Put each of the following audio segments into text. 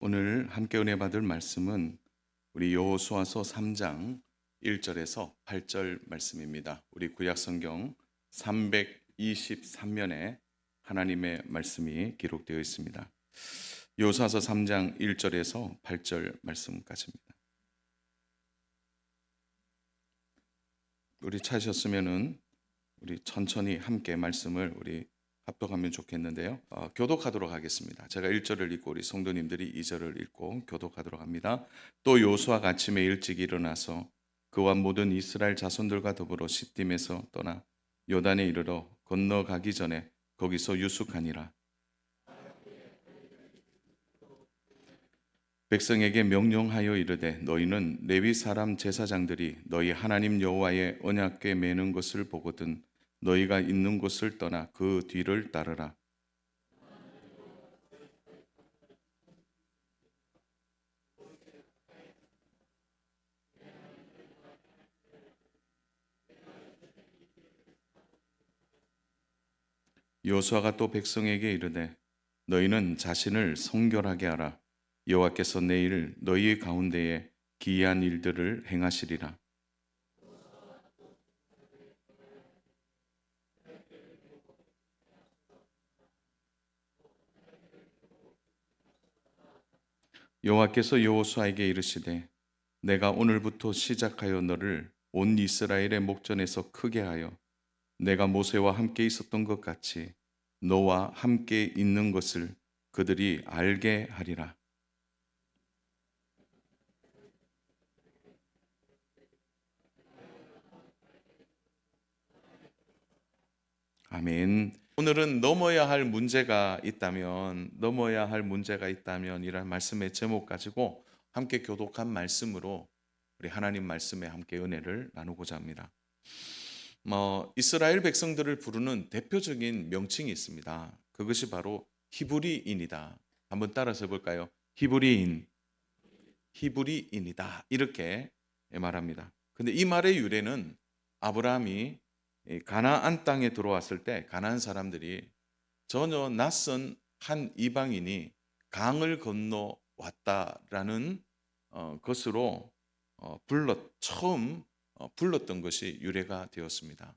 오늘 함께 은혜 받을 말씀은 우리 여호수아서 3장 1절에서 8절 말씀입니다. 우리 구약 성경 323면에 하나님의 말씀이 기록되어 있습니다. 여호수아서 3장 1절에서 8절 말씀까지입니다. 우리 찾으셨으면은 우리 천천히 함께 말씀을 우리 합독하면 좋겠는데요. 교독하도록 하겠습니다. 제가 1절을 읽고 우리 성도님들이 2절을 읽고 교독하도록 합니다. 또 여호수아가 아침에 일찍 일어나서 그와 모든 이스라엘 자손들과 더불어 시딤에서 떠나 요단에 이르러 건너가기 전에 거기서 유숙하니라. 백성에게 명령하여 이르되 너희는 레위 사람 제사장들이 너희 하나님 여호와의 언약궤 매는 것을 보거든 너희가 있는 곳을 떠나 그 뒤를 따르라. 여호수아가 또 백성에게 이르되 너희는 자신을 성결하게 하라. 여호와께서 내일 너희 가운데에 기이한 일들을 행하시리라. 여호와께서 여호수아에게 이르시되 내가 오늘부터 시작하여 너를 온 이스라엘의 목전에서 크게 하여 내가 모세와 함께 있었던 것 같이 너와 함께 있는 것을 그들이 알게 하리라. 아멘. 오늘은 넘어야 할 문제가 있다면 이란 말씀의 제목 가지고 함께 교독한 말씀으로 우리 하나님 말씀에 함께 은혜를 나누고자 합니다. 이스라엘 백성들을 부르는 대표적인 명칭이 있습니다. 그것이 바로 히브리인이다. 한번 따라서 해볼까요? 히브리인이다. 이렇게 말합니다. 근데 이 말의 유래는 아브라함이 가나안 땅에 들어왔을 때 가나안 사람들이 전혀 낯선 한 이방인이 강을 건너 왔다라는 것으로 처음 불렀던 것이 유래가 되었습니다.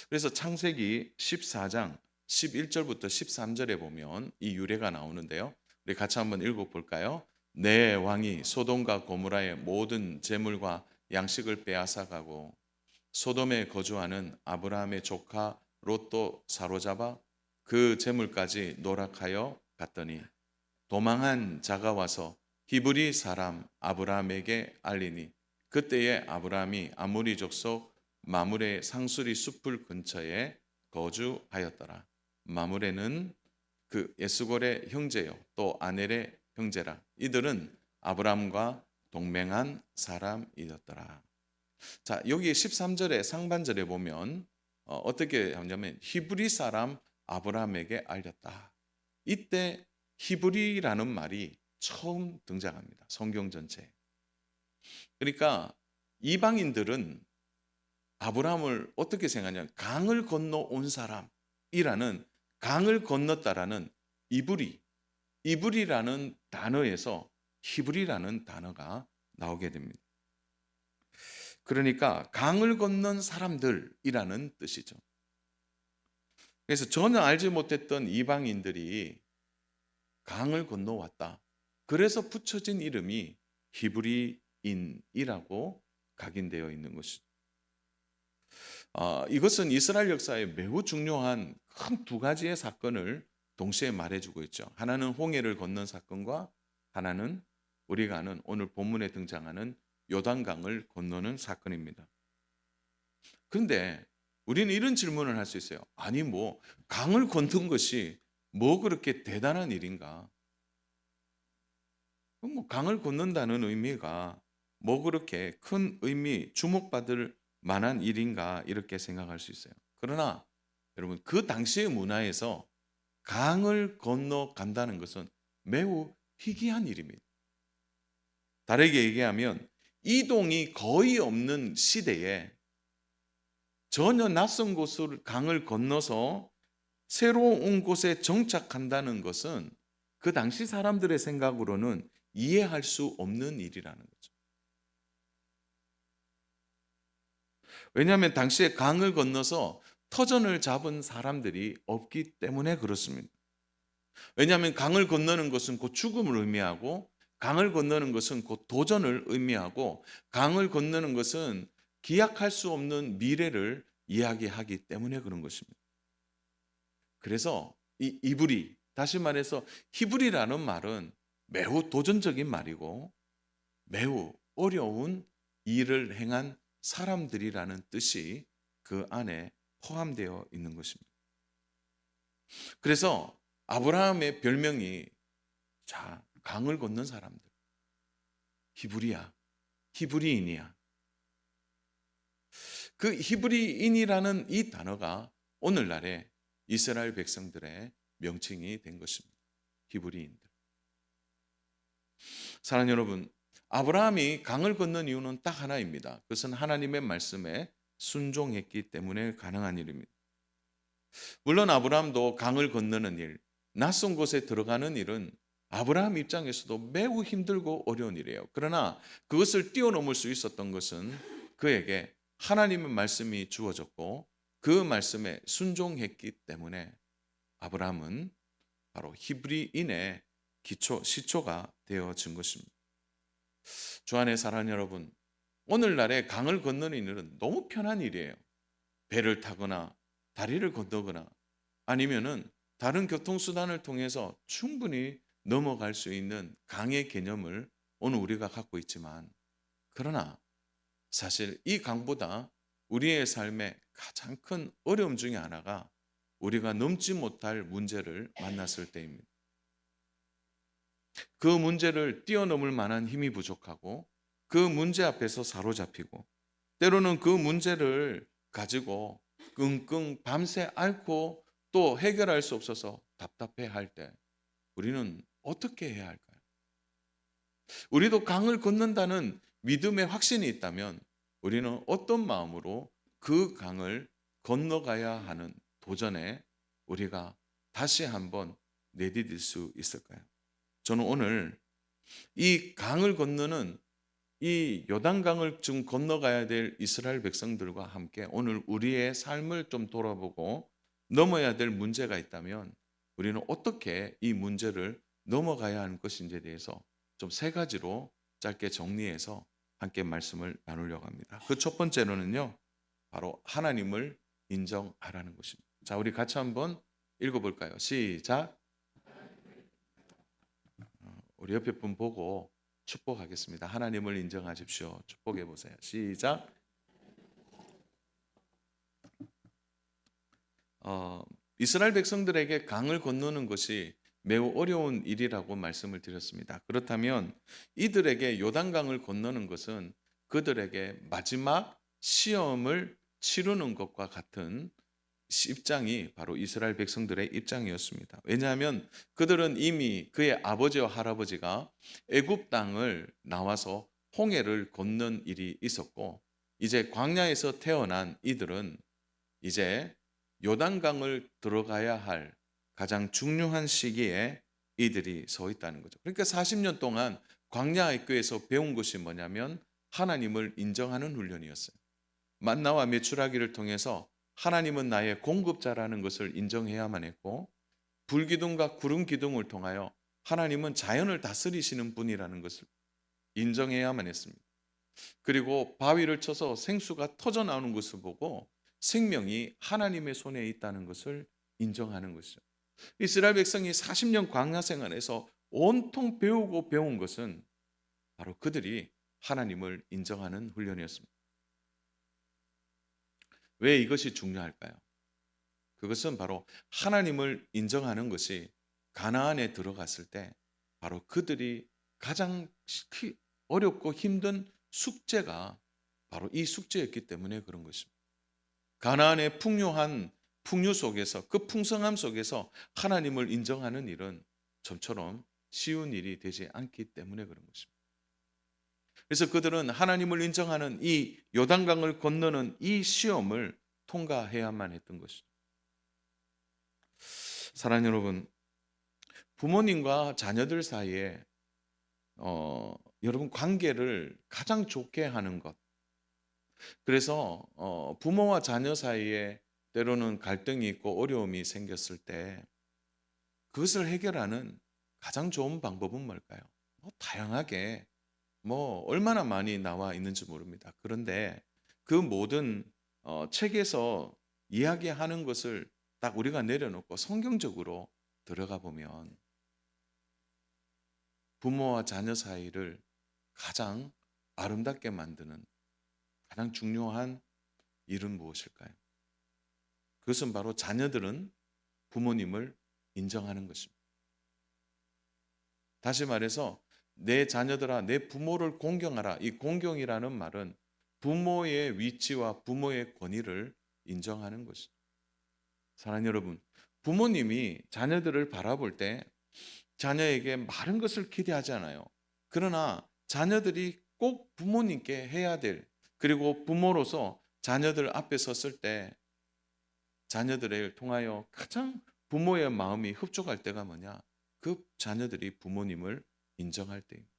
그래서 창세기 14장 11절부터 13절에 보면 이 유래가 나오는데요. 우리 같이 한번 읽어볼까요? 내 왕이 소돔과 고모라의 모든 재물과 양식을 빼앗아가고 소돔에 거주하는 아브라함의 조카 롯도 사로잡아 그 재물까지 노락하여 갔더니 도망한 자가 와서 히브리 사람 아브라함에게 알리니 그때에 아브라함이 아모리 족속 마므레 상수리 숲을 근처에 거주하였더라. 마므레는 그 에스골의 형제요 또 아넬의 형제라. 이들은 아브라함과 동맹한 사람이었더라. 자, 여기 13절의 상반절에 보면 어떻게 하냐면 히브리 사람 아브라함에게 알렸다. 이때 히브리라는 말이 처음 등장합니다. 성경 전체에. 그러니까 이방인들은 아브라함을 어떻게 생각하냐면 강을 건너 온 사람이라는, 강을 건넜다라는 이브리라는 단어에서 히브리라는 단어가 나오게 됩니다. 그러니까 강을 건넌 사람들이라는 뜻이죠. 그래서 전혀 알지 못했던 이방인들이 강을 건너왔다. 그래서 붙여진 이름이 히브리인이라고 각인되어 있는 것이죠. 이것은 이스라엘 역사에 매우 중요한 큰 두 가지의 사건을 동시에 말해주고 있죠. 하나는 홍해를 건넌 사건과 하나는 우리가 아는 오늘 본문에 등장하는 요단강을 건너는 사건입니다. 그런데 우리는 이런 질문을 할 수 있어요. 아니 강을 건넌 것이 뭐 그렇게 대단한 일인가? 강을 건넌다는 의미가 뭐 그렇게 큰 의미, 주목받을 만한 일인가 이렇게 생각할 수 있어요. 그러나 여러분 그 당시의 문화에서 강을 건너간다는 것은 매우 희귀한 일입니다. 다르게 얘기하면 이동이 거의 없는 시대에 전혀 낯선 곳을 강을 건너서 새로운 곳에 정착한다는 것은 그 당시 사람들의 생각으로는 이해할 수 없는 일이라는 거죠. 왜냐하면 당시에 강을 건너서 터전을 잡은 사람들이 없기 때문에 그렇습니다. 왜냐하면 강을 건너는 것은 곧 죽음을 의미하고, 강을 건너는 것은 곧 도전을 의미하고, 강을 건너는 것은 기약할 수 없는 미래를 이야기하기 때문에 그런 것입니다. 그래서 이 이브리, 다시 말해서 히브리라는 말은 매우 도전적인 말이고 매우 어려운 일을 행한 사람들이라는 뜻이 그 안에 포함되어 있는 것입니다. 그래서 아브라함의 별명이, 자, 강을 건넌 사람들, 히브리야, 히브리인이야. 그 히브리인이라는 이 단어가 오늘날의 이스라엘 백성들의 명칭이 된 것입니다. 히브리인들. 사랑하는 여러분, 아브라함이 강을 건넌 이유는 딱 하나입니다. 그것은 하나님의 말씀에 순종했기 때문에 가능한 일입니다. 물론 아브라함도 강을 건너는 일, 낯선 곳에 들어가는 일은 아브라함 입장에서도 매우 힘들고 어려운 일이에요. 그러나 그것을 뛰어넘을 수 있었던 것은 그에게 하나님의 말씀이 주어졌고 그 말씀에 순종했기 때문에 아브라함은 바로 히브리인의 시초가 되어진 것입니다. 주 안에 사랑하는 여러분, 오늘날의 강을 건너는 일은 너무 편한 일이에요. 배를 타거나 다리를 건너거나 아니면은 다른 교통수단을 통해서 충분히 넘어갈 수 있는 강의 개념을 오늘 우리가 갖고 있지만, 그러나 사실 이 강보다 우리의 삶에 가장 큰 어려움 중에 하나가 우리가 넘지 못할 문제를 만났을 때입니다. 그 문제를 뛰어넘을 만한 힘이 부족하고 그 문제 앞에서 사로잡히고 때로는 그 문제를 가지고 끙끙 밤새 앓고 또 해결할 수 없어서 답답해 할 때 우리는 어떻게 해야 할까요? 우리도 강을 건넌다는 믿음의 확신이 있다면 우리는 어떤 마음으로 그 강을 건너가야 하는 도전에 우리가 다시 한번 내디딜 수 있을까요? 저는 오늘 이 강을 건너는 이 요단강을 지금 건너가야 될 이스라엘 백성들과 함께 오늘 우리의 삶을 좀 돌아보고 넘어야 될 문제가 있다면 우리는 어떻게 이 문제를 넘어가야 하는 것인지에 대해서 좀 세 가지로 짧게 정리해서 함께 말씀을 나누려고 합니다. 그 첫 번째로는요, 바로 하나님을 인정하라는 것입니다. 자, 우리 같이 한번 읽어볼까요? 시작. 우리 옆에 분 보고 축복하겠습니다. 하나님을 인정하십시오. 축복해 보세요. 시작. 이스라엘 백성들에게 강을 건너는 것이 매우 어려운 일이라고 말씀을 드렸습니다. 그렇다면 이들에게 요단강을 건너는 것은 그들에게 마지막 시험을 치르는 것과 같은 입장이 바로 이스라엘 백성들의 입장이었습니다. 왜냐하면 그들은 이미 그의 아버지와 할아버지가 애굽 땅을 나와서 홍해를 건넌 일이 있었고 이제 광야에서 태어난 이들은 이제 요단강을 들어가야 할 가장 중요한 시기에 이들이 서 있다는 거죠. 그러니까 40년 동안 광야 학교에서 배운 것이 뭐냐면 하나님을 인정하는 훈련이었어요. 만나와 메추라기를 통해서 하나님은 나의 공급자라는 것을 인정해야만 했고, 불기둥과 구름 기둥을 통하여 하나님은 자연을 다스리시는 분이라는 것을 인정해야만 했습니다. 그리고 바위를 쳐서 생수가 터져 나오는 것을 보고 생명이 하나님의 손에 있다는 것을 인정하는 것이죠. 이스라엘 백성이 40년 광야 생활에서 온통 배우고 배운 것은 바로 그들이 하나님을 인정하는 훈련이었습니다. 왜 이것이 중요할까요? 그것은 바로 하나님을 인정하는 것이 가나안에 들어갔을 때 바로 그들이 가장 어렵고 힘든 숙제가 바로 이 숙제였기 때문에 그런 것입니다. 가나안의 풍요한 풍요 속에서 그 풍성함 속에서 하나님을 인정하는 일은 좀처럼 쉬운 일이 되지 않기 때문에 그런 것입니다. 그래서 그들은 하나님을 인정하는 이 요단강을 건너는 이 시험을 통과해야만 했던 것이죠. 사랑하는 여러분, 부모님과 자녀들 사이에 여러분 관계를 가장 좋게 하는 것. 그래서 부모와 자녀 사이에 때로는 갈등이 있고 어려움이 생겼을 때 그것을 해결하는 가장 좋은 방법은 뭘까요? 다양하게 얼마나 많이 나와 있는지 모릅니다. 그런데 그 모든 책에서 이야기하는 것을 딱 우리가 내려놓고 성경적으로 들어가 보면 부모와 자녀 사이를 가장 아름답게 만드는 가장 중요한 일은 무엇일까요? 그것은 바로 자녀들은 부모님을 인정하는 것입니다. 다시 말해서 내 자녀들아 내 부모를 공경하라. 이 공경이라는 말은 부모의 위치와 부모의 권위를 인정하는 것입니다. 사랑하는 여러분, 부모님이 자녀들을 바라볼 때 자녀에게 많은 것을 기대하지 않아요. 그러나 자녀들이 꼭 부모님께 해야 될, 그리고 부모로서 자녀들 앞에 섰을 때 자녀들을 통하여 가장 부모의 마음이 흡족할 때가 뭐냐? 그 자녀들이 부모님을 인정할 때입니다.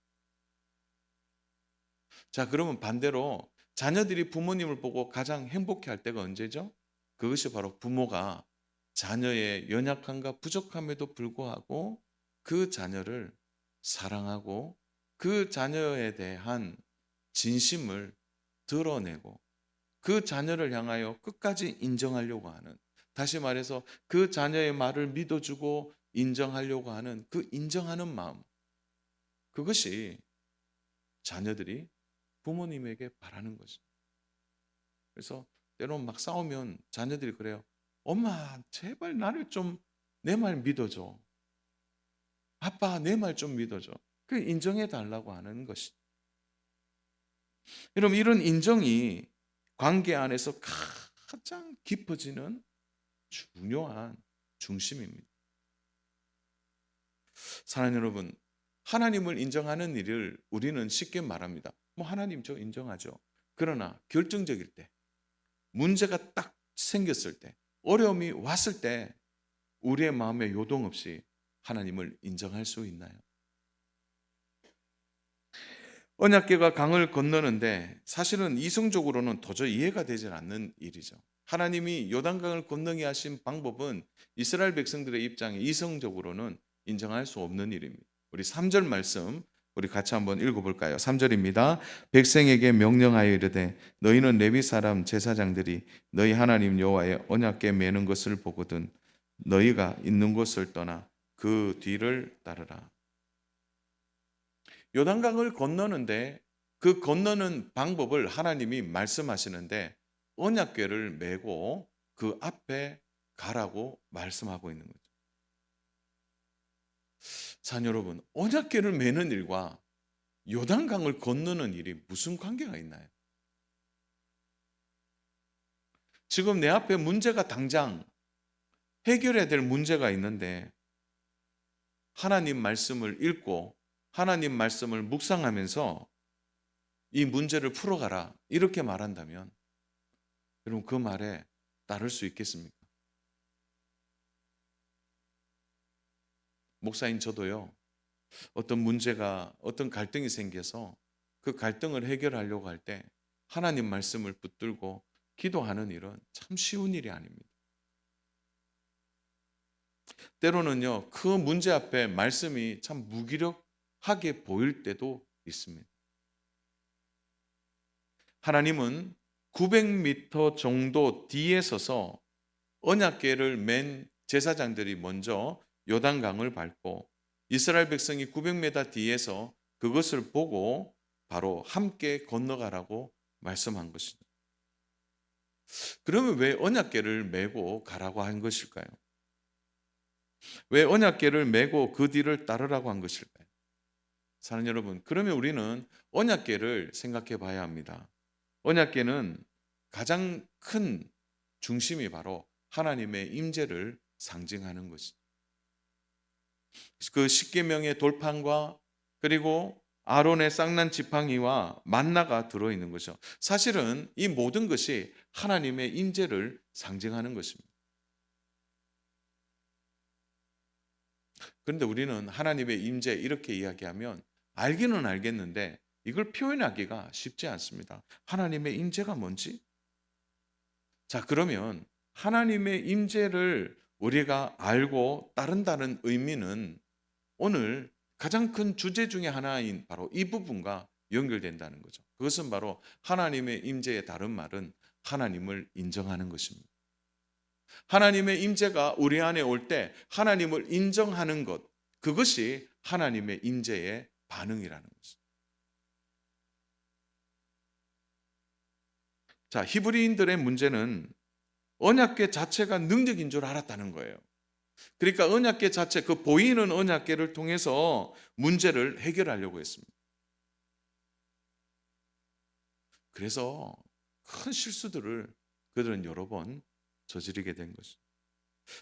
자, 그러면 반대로 자녀들이 부모님을 보고 가장 행복해할 때가 언제죠? 그것이 바로 부모가 자녀의 연약함과 부족함에도 불구하고 그 자녀를 사랑하고 그 자녀에 대한 진심을 드러내고 그 자녀를 향하여 끝까지 인정하려고 하는, 다시 말해서 그 자녀의 말을 믿어주고 인정하려고 하는 그 인정하는 마음, 그것이 자녀들이 부모님에게 바라는 것입니다. 그래서 때로는 막 싸우면 자녀들이 그래요. 엄마, 제발 나를 좀 내 말 믿어줘. 아빠, 내 말 좀 믿어줘. 그 인정해 달라고 하는 것이. 여러분, 이런 인정이 관계 안에서 가장 깊어지는 중요한 중심입니다. 사랑하는 여러분, 하나님을 인정하는 일을 우리는 쉽게 말합니다. 하나님 저 인정하죠. 그러나 결정적일 때, 문제가 딱 생겼을 때, 어려움이 왔을 때 우리의 마음에 요동 없이 하나님을 인정할 수 있나요? 언약궤가 강을 건너는데 사실은 이성적으로는 도저히 이해가 되질 않는 일이죠. 하나님이 요단강을 건너게 하신 방법은 이스라엘 백성들의 입장에 이성적으로는 인정할 수 없는 일입니다. 우리 3절 말씀 우리 같이 한번 읽어볼까요? 3절입니다. 백성에게 명령하여 이르되 너희는 레위 사람 제사장들이 너희 하나님 여호와의 언약궤 매는 것을 보거든 너희가 있는 곳을 떠나 그 뒤를 따르라. 요단강을 건너는데 그 건너는 방법을 하나님이 말씀하시는데 언약궤를 메고 그 앞에 가라고 말씀하고 있는 거죠. 자, 여러분, 언약궤를 메는 일과 요단강을 건너는 일이 무슨 관계가 있나요? 지금 내 앞에 문제가 당장 해결해야 될 문제가 있는데 하나님 말씀을 읽고 하나님 말씀을 묵상하면서 이 문제를 풀어가라 이렇게 말한다면 여러분 그 말에 따를 수 있겠습니까? 목사인 저도요, 어떤 문제가 어떤 갈등이 생겨서 그 갈등을 해결하려고 할 때 하나님 말씀을 붙들고 기도하는 일은 참 쉬운 일이 아닙니다. 때로는요 그 문제 앞에 말씀이 참 무기력하게 보일 때도 있습니다. 하나님은 900m 정도 뒤에 서서 언약궤를 맨 제사장들이 먼저 요단강을 밟고 이스라엘 백성이 900m 뒤에서 그것을 보고 바로 함께 건너가라고 말씀한 것입니다. 그러면 왜 언약궤를 메고 가라고 한 것일까요? 왜 언약궤를 메고 그 뒤를 따르라고 한 것일까요? 사랑하는 여러분, 그러면 우리는 언약궤를 생각해 봐야 합니다. 언약궤는 가장 큰 중심이 바로 하나님의 임재를 상징하는 것이죠. 그 십계명의 돌판과 그리고 아론의 쌍난 지팡이와 만나가 들어있는 거죠. 사실은 이 모든 것이 하나님의 임재를 상징하는 것입니다. 그런데 우리는 하나님의 임재 이렇게 이야기하면 알기는 알겠는데 이걸 표현하기가 쉽지 않습니다. 하나님의 임재가 뭔지? 자, 그러면 하나님의 임재를 우리가 알고 따른다는 의미는 오늘 가장 큰 주제 중에 하나인 바로 이 부분과 연결된다는 거죠. 그것은 바로 하나님의 임재의 다른 말은 하나님을 인정하는 것입니다. 하나님의 임재가 우리 안에 올 때 하나님을 인정하는 것, 그것이 하나님의 임재의 반응이라는 거죠. 자, 히브리인들의 문제는 언약궤 자체가 능력인 줄 알았다는 거예요. 그러니까 언약궤 자체, 그 보이는 언약궤를 통해서 문제를 해결하려고 했습니다. 그래서 큰 실수들을 그들은 여러 번 저지르게 된 것이죠.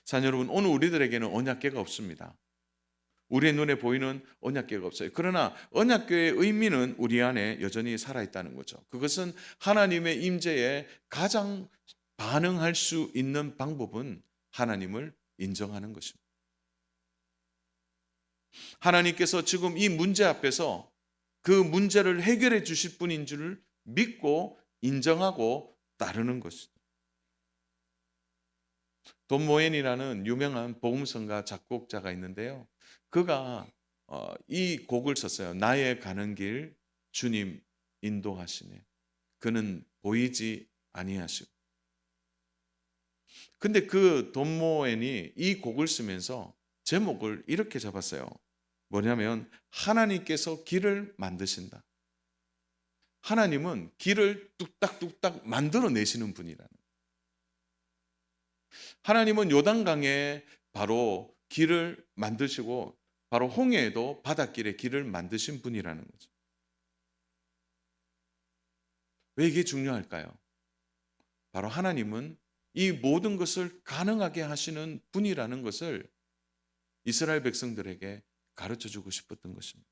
자, 여러분, 오늘 우리들에게는 언약궤가 없습니다. 우리의 눈에 보이는 언약궤가 없어요. 그러나 언약궤의 의미는 우리 안에 여전히 살아있다는 거죠. 그것은 하나님의 임재에 가장 반응할 수 있는 방법은 하나님을 인정하는 것입니다. 하나님께서 지금 이 문제 앞에서 그 문제를 해결해 주실 분인 줄 믿고 인정하고 따르는 것이죠. 돈 모엔이라는 유명한 복음성가 작곡자가 있는데요. 그가 이 곡을 썼어요. 나의 가는 길 주님 인도하시네. 그는 보이지 아니하시고. 근데 그 돈 모엔이 이 곡을 쓰면서 제목을 이렇게 잡았어요. 뭐냐면 하나님께서 길을 만드신다. 하나님은 길을 뚝딱뚝딱 만들어내시는 분이라는. 하나님은 요단강에 바로 길을 만드시고 바로 홍해에도 바닷길에 길을 만드신 분이라는 거죠. 왜 이게 중요할까요? 바로 하나님은 이 모든 것을 가능하게 하시는 분이라는 것을 이스라엘 백성들에게 가르쳐 주고 싶었던 것입니다.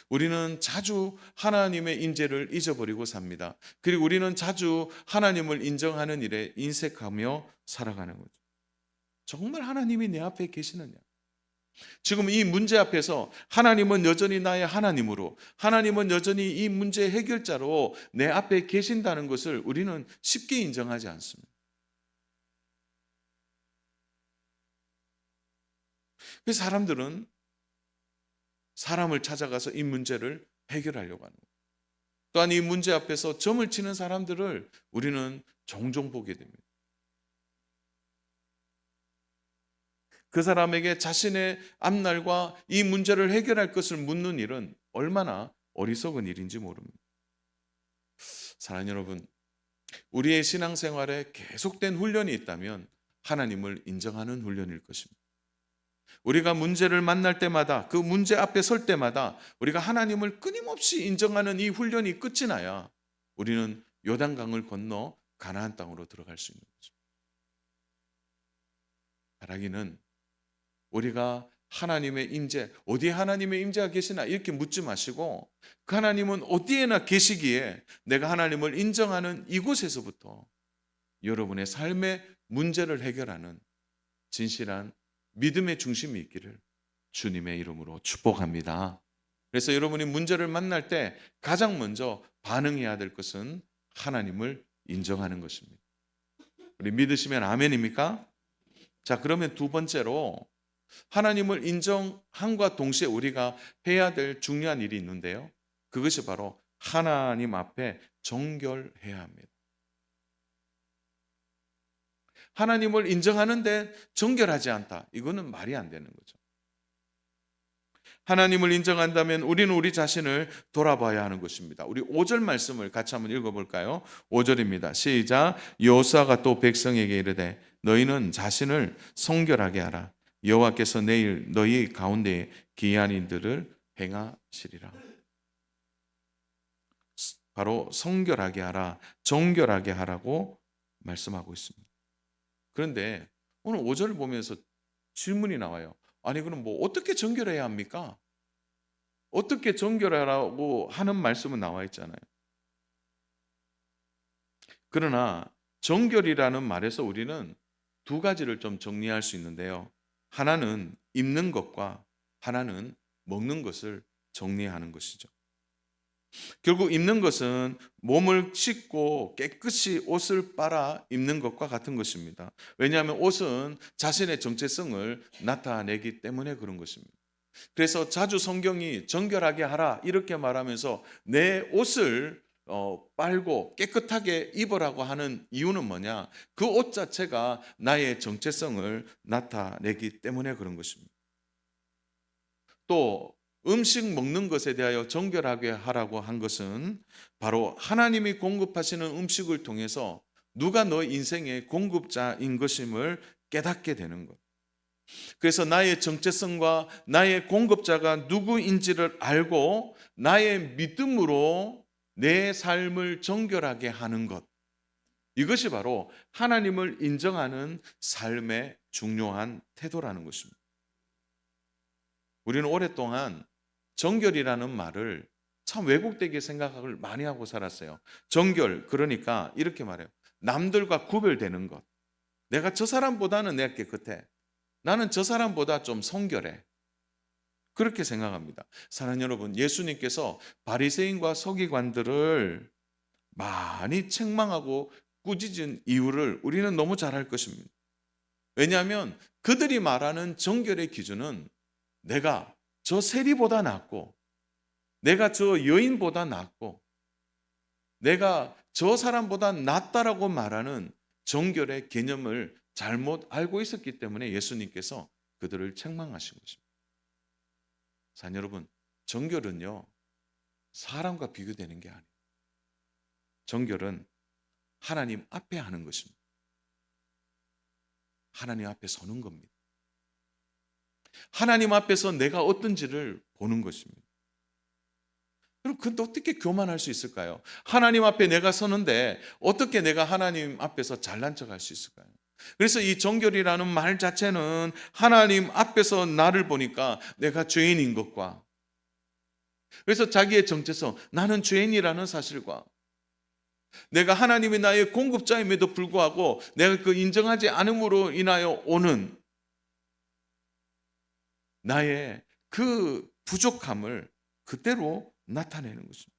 우리는 자주 하나님의 임재를 잊어버리고 삽니다. 그리고 우리는 자주 하나님을 인정하는 일에 인색하며 살아가는 거죠. 정말 하나님이 내 앞에 계시느냐? 지금 이 문제 앞에서 하나님은 여전히 나의 하나님으로, 하나님은 여전히 이 문제 해결자로 내 앞에 계신다는 것을 우리는 쉽게 인정하지 않습니다. 그래서 사람들은 사람을 찾아가서 이 문제를 해결하려고 하는 거예요. 또한 이 문제 앞에서 점을 치는 사람들을 우리는 종종 보게 됩니다. 그 사람에게 자신의 앞날과 이 문제를 해결할 것을 묻는 일은 얼마나 어리석은 일인지 모릅니다. 사랑하는 여러분, 우리의 신앙생활에 계속된 훈련이 있다면 하나님을 인정하는 훈련일 것입니다. 우리가 문제를 만날 때마다 그 문제 앞에 설 때마다 우리가 하나님을 끊임없이 인정하는 이 훈련이 끝이 나야 우리는 요단강을 건너 가나안 땅으로 들어갈 수 있는 거죠. 바라기는 우리가 하나님의 임재, 어디에 하나님의 임재가 계시나 이렇게 묻지 마시고 그 하나님은 어디에나 계시기에 내가 하나님을 인정하는 이곳에서부터 여러분의 삶의 문제를 해결하는 진실한 믿음의 중심이 있기를 주님의 이름으로 축복합니다. 그래서 여러분이 문제를 만날 때 가장 먼저 반응해야 될 것은 하나님을 인정하는 것입니다. 우리 믿으시면 아멘입니까? 자, 그러면 두 번째로 하나님을 인정함과 동시에 우리가 해야 될 중요한 일이 있는데요. 그것이 바로 하나님 앞에 정결해야 합니다. 하나님을 인정하는데 정결하지 않다. 이거는 말이 안 되는 거죠. 하나님을 인정한다면 우리는 우리 자신을 돌아봐야 하는 것입니다. 우리 5절 말씀을 같이 한번 읽어볼까요? 5절입니다. 시작. 여호수아가 또 백성에게 이르되 너희는 자신을 성결하게 하라. 여호와께서 내일 너희 가운데 기이한 일들을 행하시리라. 바로 성결하게 하라, 정결하게 하라고 말씀하고 있습니다. 그런데 오늘 5절을 보면서 질문이 나와요. 아니 그럼 뭐 어떻게 정결해야 합니까? 어떻게 정결하라고 하는 말씀은 나와 있잖아요. 그러나 정결이라는 말에서 우리는 두 가지를 좀 정리할 수 있는데요. 하나는 입는 것과 하나는 먹는 것을 정리하는 것이죠. 결국 입는 것은 몸을 씻고 깨끗이 옷을 빨아 입는 것과 같은 것입니다. 왜냐하면 옷은 자신의 정체성을 나타내기 때문에 그런 것입니다. 그래서 자주 성경이 정결하게 하라 이렇게 말하면서 내 옷을 빨고 깨끗하게 입으라고 하는 이유는 뭐냐? 그 옷 자체가 나의 정체성을 나타내기 때문에 그런 것입니다. 또 음식 먹는 것에 대하여 정결하게 하라고 한 것은 바로 하나님이 공급하시는 음식을 통해서 누가 너 인생의 공급자인 것임을 깨닫게 되는 것. 그래서 나의 정체성과 나의 공급자가 누구인지를 알고 나의 믿음으로 내 삶을 정결하게 하는 것. 이것이 바로 하나님을 인정하는 삶의 중요한 태도라는 것입니다. 우리는 오랫동안 정결이라는 말을 참 왜곡되게 생각을 많이 하고 살았어요. 정결, 그러니까 이렇게 말해요. 남들과 구별되는 것. 내가 저 사람보다는 내가 깨끗해. 나는 저 사람보다 좀 성결해. 그렇게 생각합니다. 사랑하는 여러분, 예수님께서 바리새인과 서기관들을 많이 책망하고 꾸짖은 이유를 우리는 너무 잘 알 것입니다. 왜냐하면 그들이 말하는 정결의 기준은 내가 저 세리보다 낫고, 내가 저 여인보다 낫고, 내가 저 사람보다 낫다라고 말하는 정결의 개념을 잘못 알고 있었기 때문에 예수님께서 그들을 책망하신 것입니다. 사랑하는 여러분, 정결은요, 사람과 비교되는 게 아니에요. 정결은 하나님 앞에 하는 것입니다. 하나님 앞에 서는 겁니다. 하나님 앞에서 내가 어떤지를 보는 것입니다. 그럼 그건 어떻게 교만할 수 있을까요? 하나님 앞에 내가 서는데 어떻게 내가 하나님 앞에서 잘난 척할 수 있을까요? 그래서 이 정결이라는 말 자체는 하나님 앞에서 나를 보니까 내가 죄인인 것과, 그래서 자기의 정체성, 나는 죄인이라는 사실과, 내가 하나님이 나의 공급자임에도 불구하고 내가 그 인정하지 않음으로 인하여 오는 나의 그 부족함을 그대로 나타내는 것입니다.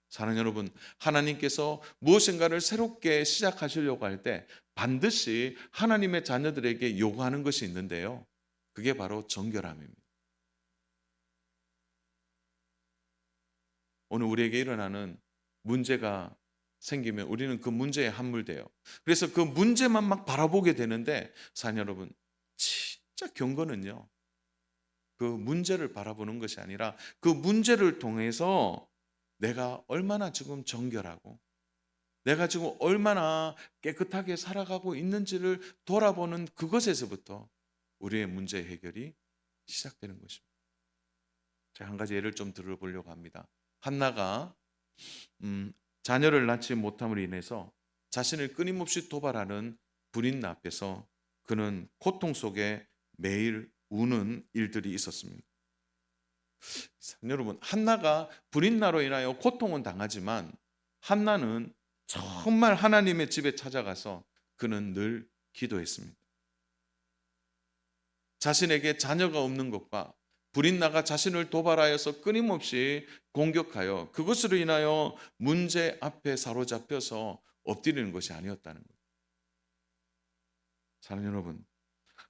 사랑하는 여러분, 하나님께서 무엇인가를 새롭게 시작하시려고 할 때 반드시 하나님의 자녀들에게 요구하는 것이 있는데요. 그게 바로 정결함입니다. 오늘 우리에게 일어나는 문제가 생기면 우리는 그 문제에 함몰돼요. 그래서 그 문제만 막 바라보게 되는데, 사랑하는 여러분, 진짜 경건은요, 그 문제를 바라보는 것이 아니라 그 문제를 통해서 내가 얼마나 지금 정결하고 내가 지금 얼마나 깨끗하게 살아가고 있는지를 돌아보는 그것에서부터 우리의 문제 해결이 시작되는 것입니다. 제가 한 가지 예를 좀 들어보려고 합니다. 한나가 자녀를 낳지 못함으로 인해서 자신을 끊임없이 도발하는 불인나 앞에서 그는 고통 속에 매일 우는 일들이 있었습니다. 여러분, 한나가 불인나로 인하여 고통은 당하지만 한나는 정말 하나님의 집에 찾아가서 그는 늘 기도했습니다. 자신에게 자녀가 없는 것과 불인나가 자신을 도발하여서 끊임없이 공격하여 그것으로 인하여 문제 앞에 사로잡혀서 엎드리는 것이 아니었다는 거예요. 사랑하는 여러분,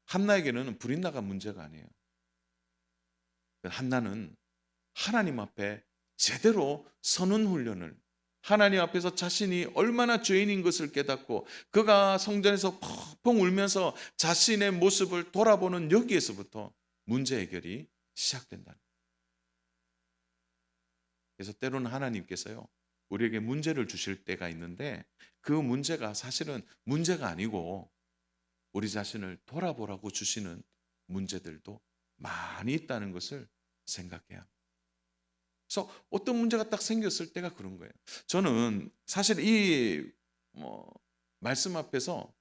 한나에게는 불인나가 문제가 아니에요. 한나는 하나님 앞에 제대로 서는 훈련을, 하나님 앞에서 자신이 얼마나 죄인인 것을 깨닫고 그가 성전에서 펑펑 울면서 자신의 모습을 돌아보는 여기에서부터 문제 해결이 시작된다는 거예요. 그래서 때로는 하나님께서요, 우리에게 문제를 주실 때가 있는데 그 문제가 사실은 문제가 아니고 우리 자신을 돌아보라고 주시는 문제들도 많이 있다는 것을 생각해야 합니다. 그래서 어떤 문제가 딱 생겼을 때가 그런 거예요. 저는 사실 이 말씀 앞에서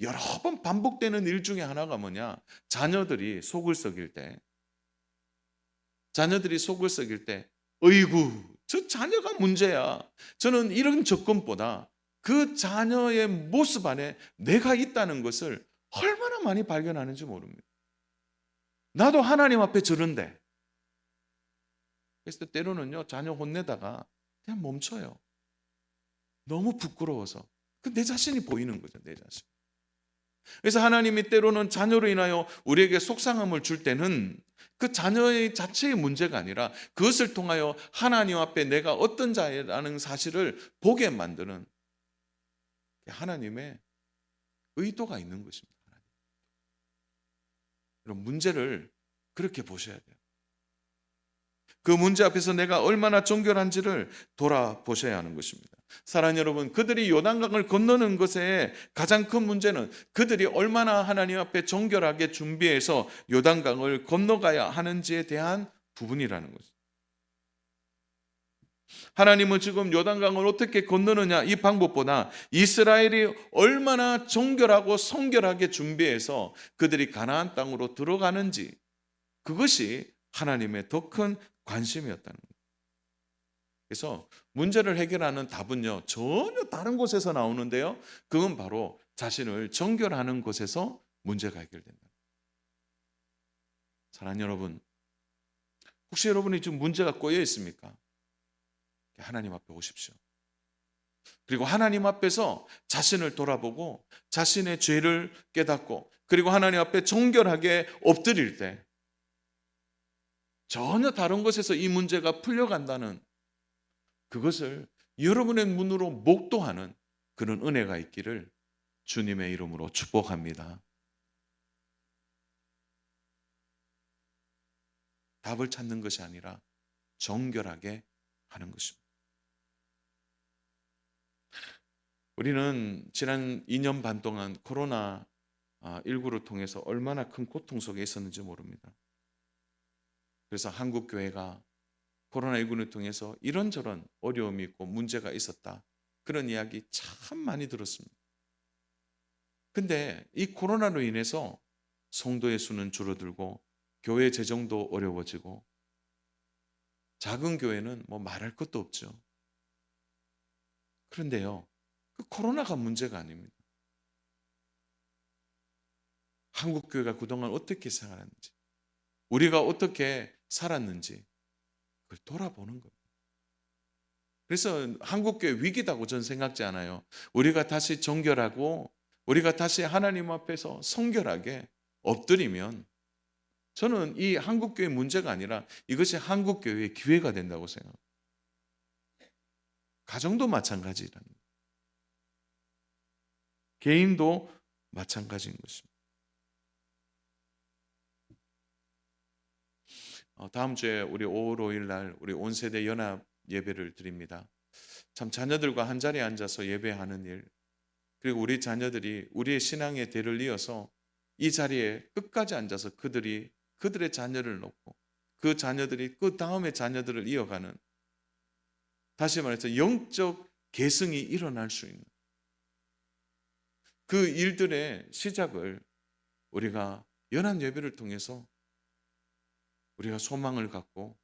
여러 번 반복되는 일 중에 하나가 뭐냐, 자녀들이 속을 썩일 때, 어이구 저 자녀가 문제야. 저는 이런 접근보다 그 자녀의 모습 안에 내가 있다는 것을 얼마나 많이 발견하는지 모릅니다. 나도 하나님 앞에 저런데. 그래서 때로는요, 자녀 혼내다가 그냥 멈춰요. 너무 부끄러워서. 내 자신이 보이는 거죠, 내 자신. 그래서 하나님이 때로는 자녀로 인하여 우리에게 속상함을 줄 때는 그 자녀의 자체의 문제가 아니라 그것을 통하여 하나님 앞에 내가 어떤 자라는 사실을 보게 만드는 하나님의 의도가 있는 것입니다. 그럼 문제를 그렇게 보셔야 돼요. 그 문제 앞에서 내가 얼마나 정결한지를 돌아보셔야 하는 것입니다. 사랑하는 여러분, 그들이 요단강을 건너는 것의 가장 큰 문제는 그들이 얼마나 하나님 앞에 정결하게 준비해서 요단강을 건너가야 하는지에 대한 부분이라는 것입니다. 하나님은 지금 요단강을 어떻게 건너느냐 이 방법보다 이스라엘이 얼마나 정결하고 성결하게 준비해서 그들이 가나안 땅으로 들어가는지, 그것이 하나님의 더 큰 관심이었다는 거예요. 그래서 문제를 해결하는 답은요, 전혀 다른 곳에서 나오는데요, 그건 바로 자신을 정결하는 곳에서 문제가 해결된다. 사랑하는 여러분, 혹시 여러분이 지금 문제가 꼬여 있습니까? 하나님 앞에 오십시오. 그리고 하나님 앞에서 자신을 돌아보고 자신의 죄를 깨닫고, 그리고 하나님 앞에 정결하게 엎드릴 때 전혀 다른 곳에서 이 문제가 풀려간다는, 그것을 여러분의 눈으로 목도하는 그런 은혜가 있기를 주님의 이름으로 축복합니다. 답을 찾는 것이 아니라 정결하게 하는 것입니다. 우리는 지난 2년 반 동안 코로나19를 통해서 얼마나 큰 고통 속에 있었는지 모릅니다. 그래서 한국 교회가 코로나19를 통해서 이런저런 어려움이 있고 문제가 있었다, 그런 이야기 참 많이 들었습니다. 근데 이 코로나로 인해서 성도의 수는 줄어들고 교회 재정도 어려워지고 작은 교회는 뭐 말할 것도 없죠. 그런데요, 그 코로나가 문제가 아닙니다. 한국 교회가 그동안 어떻게 생활했는지, 우리가 어떻게 살았는지 그걸 돌아보는 겁니다. 그래서 한국교회 위기다고 저는 생각지 않아요. 우리가 다시 정결하고 우리가 다시 하나님 앞에서 성결하게 엎드리면, 저는 이 한국교회 문제가 아니라 이것이 한국교회의 기회가 된다고 생각합니다. 가정도 마찬가지라는 거예요. 개인도 마찬가지인 것입니다. 다음 주에 우리 5월 5일 날 우리 온 세대 연합 예배를 드립니다. 참 자녀들과 한 자리에 앉아서 예배하는 일, 그리고 우리 자녀들이 우리의 신앙의 대를 이어서 이 자리에 끝까지 앉아서 그들의 자녀를 놓고 그 자녀들이 그 다음의 자녀들을 이어가는, 다시 말해서 영적 계승이 일어날 수 있는 그 일들의 시작을 우리가 연합 예배를 통해서 우리가 소망을 갖고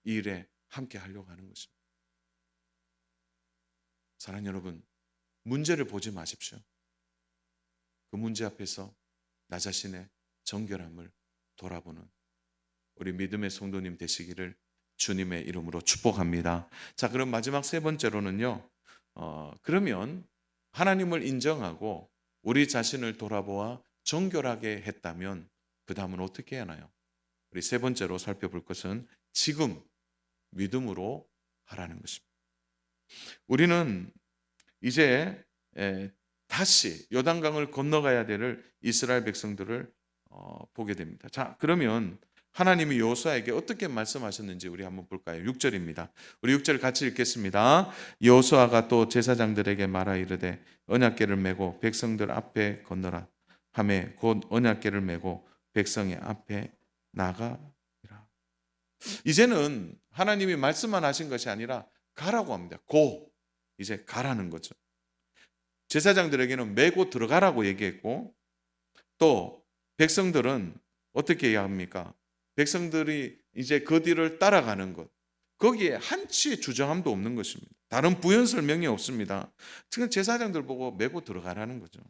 이 일에 함께 하려고 하는 것입니다. 사랑하는 여러분, 문제를 보지 마십시오. 그 문제 앞에서 나 자신의 정결함을 돌아보는 우리 믿음의 성도님 되시기를 주님의 이름으로 축복합니다. 자, 그럼 마지막 세 번째로는요, 그러면 하나님을 인정하고 우리 자신을 돌아보아 정결하게 했다면 그 다음은 어떻게 해야 하나요? 우리 세 번째로 살펴볼 것은 지금 믿음으로 하라는 것입니다. 우리는 이제 다시 요단강을 건너가야 될 이스라엘 백성들을 보게 됩니다. 자, 그러면 하나님이 여호수아에게 어떻게 말씀하셨는지 우리 한번 볼까요? 6절입니다. 우리 6절 같이 읽겠습니다. 여호수아가 또 제사장들에게 말하 이르되 언약궤를 메고 백성들 앞에 건너라 하매 곧 언약궤를 메고 백성의 앞에 나가라. 이제는 하나님이 말씀만 하신 것이 아니라 가라고 합니다. 고, 이제 가라는 거죠. 제사장들에게는 메고 들어가라고 얘기했고, 또 백성들은 어떻게 해야 합니까? 백성들이 이제 그 뒤를 따라가는 것, 거기에 한치의 주저함도 없는 것입니다. 다른 부연 설명이 없습니다. 지금 제사장들 보고 메고 들어가라는 거죠.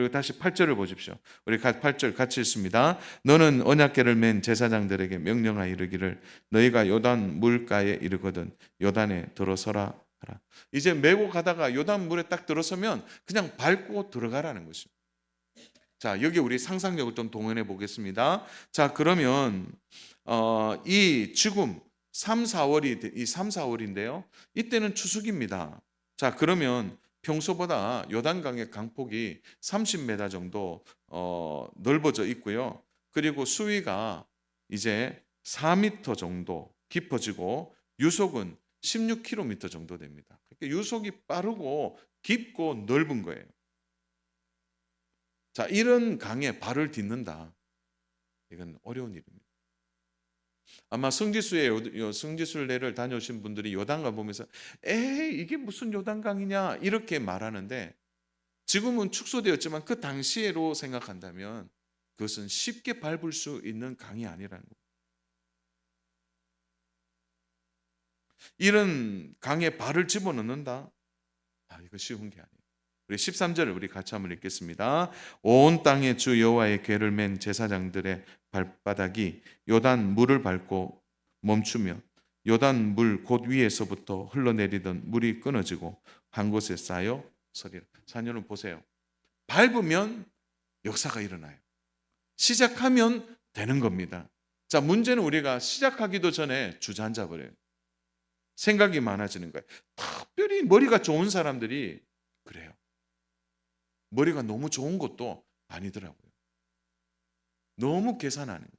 그리고 다시 8절을 보십시오. 우리 8절 같이 읽습니다. 너는 언약궤를 맨 제사장들에게 명령하여 이르기를 너희가 요단 물가에 이르거든 요단에 들어서라 하라. 이제 메고 가다가 요단 물에 딱 들어서면 그냥 밟고 들어가라는 것입니다. 자, 여기 우리 상상력을 좀 동원해 보겠습니다. 자, 그러면 이 지금 3, 4월인데요. 이때는 추수기입니다. 자, 그러면 평소보다 요단강의 강폭이 30m 정도 넓어져 있고요. 그리고 수위가 이제 4m 정도 깊어지고 유속은 16km 정도 됩니다. 그러니까 유속이 빠르고 깊고 넓은 거예요. 자, 이런 강에 발을 딛는다. 이건 어려운 일입니다. 아마 성지순례를 다녀오신 분들이 요단강 보면서 에이 이게 무슨 요단강이냐 이렇게 말하는데 지금은 축소되었지만 그 당시로 생각한다면 그것은 쉽게 밟을 수 있는 강이 아니라는 거예요. 이런 강에 발을 집어넣는다? 이거 쉬운 게 아니에요. 우리 13절을 우리 같이 한번 읽겠습니다. 온 땅에 주 여호와의 궤를 맨 제사장들의 발바닥이 요단 물을 밟고 멈추며 요단 물 곧 위에서부터 흘러내리던 물이 끊어지고 한 곳에 쌓여 서리라. 자녀는 보세요. 밟으면 역사가 일어나요. 시작하면 되는 겁니다. 자, 문제는 우리가 시작하기도 전에 주저앉아 버려요. 생각이 많아지는 거예요. 특별히 머리가 좋은 사람들이 그래요. 머리가 너무 좋은 것도 아니더라고요. 너무 계산하는 거예요.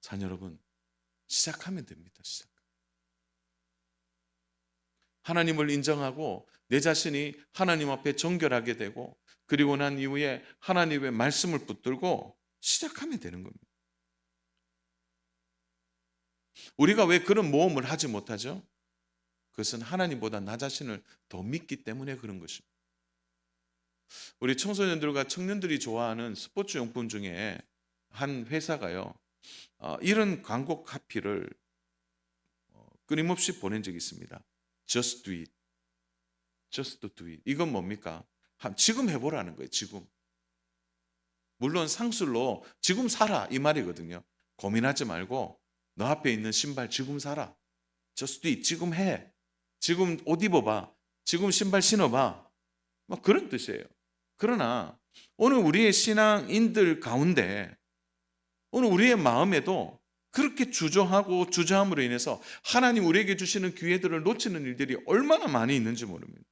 자녀 여러분, 시작하면 됩니다. 하나님을 인정하고 내 자신이 하나님 앞에 정결하게 되고 그리고 난 이후에 하나님의 말씀을 붙들고 시작하면 되는 겁니다. 우리가 왜 그런 모험을 하지 못하죠? 그것은 하나님보다 나 자신을 더 믿기 때문에 그런 것입니다. 우리 청소년들과 청년들이 좋아하는 스포츠 용품 중에 한 회사가요, 이런 광고 카피를 끊임없이 보낸 적이 있습니다. Just do it. Just do it. 이건 뭡니까? 지금 해보라는 거예요. 지금. 물론 상술로 지금 사라 이 말이거든요. 고민하지 말고 너 앞에 있는 신발 지금 사라. Just do it. 지금 해. 지금 옷 입어봐. 지금 신발 신어봐. 뭐 그런 뜻이에요. 그러나 오늘 우리의 신앙인들 가운데 오늘 우리의 마음에도 그렇게 주저하고 주저함으로 인해서 하나님 우리에게 주시는 기회들을 놓치는 일들이 얼마나 많이 있는지 모릅니다.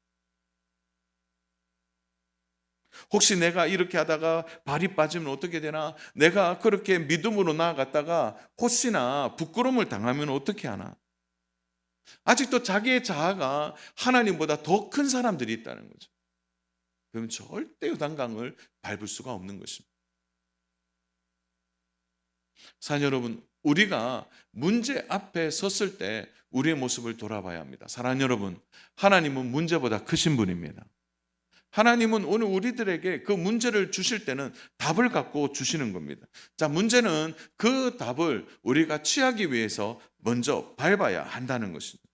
혹시 내가 이렇게 하다가 발이 빠지면 어떻게 되나? 내가 그렇게 믿음으로 나아갔다가 혹시나 부끄러움을 당하면 어떻게 하나? 아직도 자기의 자아가 하나님보다 더 큰 사람들이 있다는 거죠. 그러면 절대 요단강을 밟을 수가 없는 것입니다. 사랑 여러분, 우리가 문제 앞에 섰을 때 우리의 모습을 돌아봐야 합니다. 사랑 여러분, 하나님은 문제보다 크신 분입니다. 하나님은 오늘 우리들에게 그 문제를 주실 때는 답을 갖고 주시는 겁니다. 자, 문제는 그 답을 우리가 취하기 위해서 먼저 밟아야 한다는 것입니다.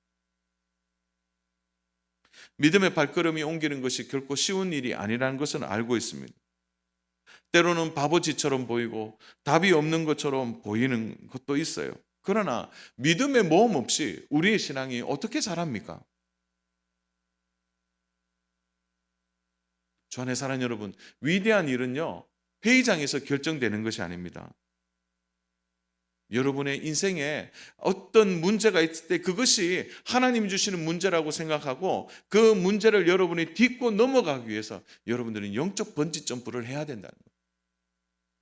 믿음의 발걸음이 옮기는 것이 결코 쉬운 일이 아니라는 것은 알고 있습니다. 때로는 바보짓처럼 보이고 답이 없는 것처럼 보이는 것도 있어요. 그러나 믿음의 모험 없이 우리의 신앙이 어떻게 자랍니까? 주 안의 사랑 여러분, 위대한 일은요, 회의장에서 결정되는 것이 아닙니다. 여러분의 인생에 어떤 문제가 있을 때 그것이 하나님이 주시는 문제라고 생각하고 그 문제를 여러분이 딛고 넘어가기 위해서 여러분들은 영적 번지 점프를 해야 된다는 거예요.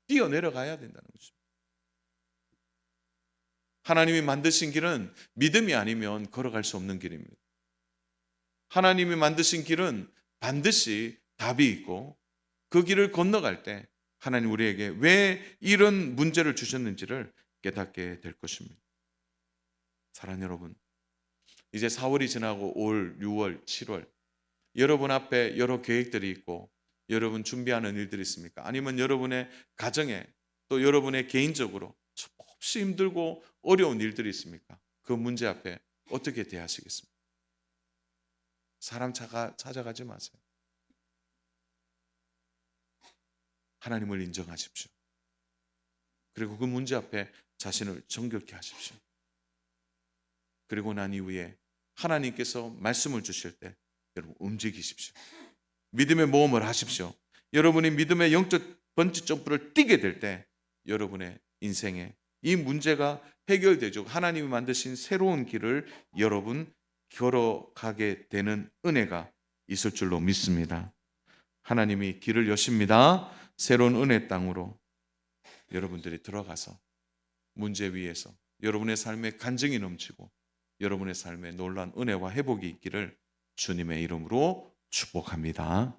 뛰어내려가야 된다는 거죠. 하나님이 만드신 길은 믿음이 아니면 걸어갈 수 없는 길입니다. 하나님이 만드신 길은 반드시 답이 있고 그 길을 건너갈 때 하나님 우리에게 왜 이런 문제를 주셨는지를 깨닫게 될 것입니다. 사랑하는 여러분, 이제 4월이 지나고 5월, 6월, 7월 여러분 앞에 여러 계획들이 있고 여러분 준비하는 일들이 있습니까? 아니면 여러분의 가정에 또 여러분의 개인적으로 수없이 힘들고 어려운 일들이 있습니까? 그 문제 앞에 어떻게 대하시겠습니까? 사람 찾아가지 마세요. 하나님을 인정하십시오. 그리고 그 문제 앞에 자신을 정결케 하십시오. 그리고 난 이후에 하나님께서 말씀을 주실 때 여러분 움직이십시오. 믿음의 모험을 하십시오. 여러분이 믿음의 영적 번지 점프를 뛰게 될 때 여러분의 인생에 이 문제가 해결되죠. 하나님이 만드신 새로운 길을 여러분 걸어가게 되는 은혜가 있을 줄로 믿습니다. 하나님이 길을 여십니다. 새로운 은혜 땅으로 여러분들이 들어가서 문제 위에서 여러분의 삶에 간증이 넘치고 여러분의 삶에 놀라운 은혜와 회복이 있기를 주님의 이름으로 축복합니다.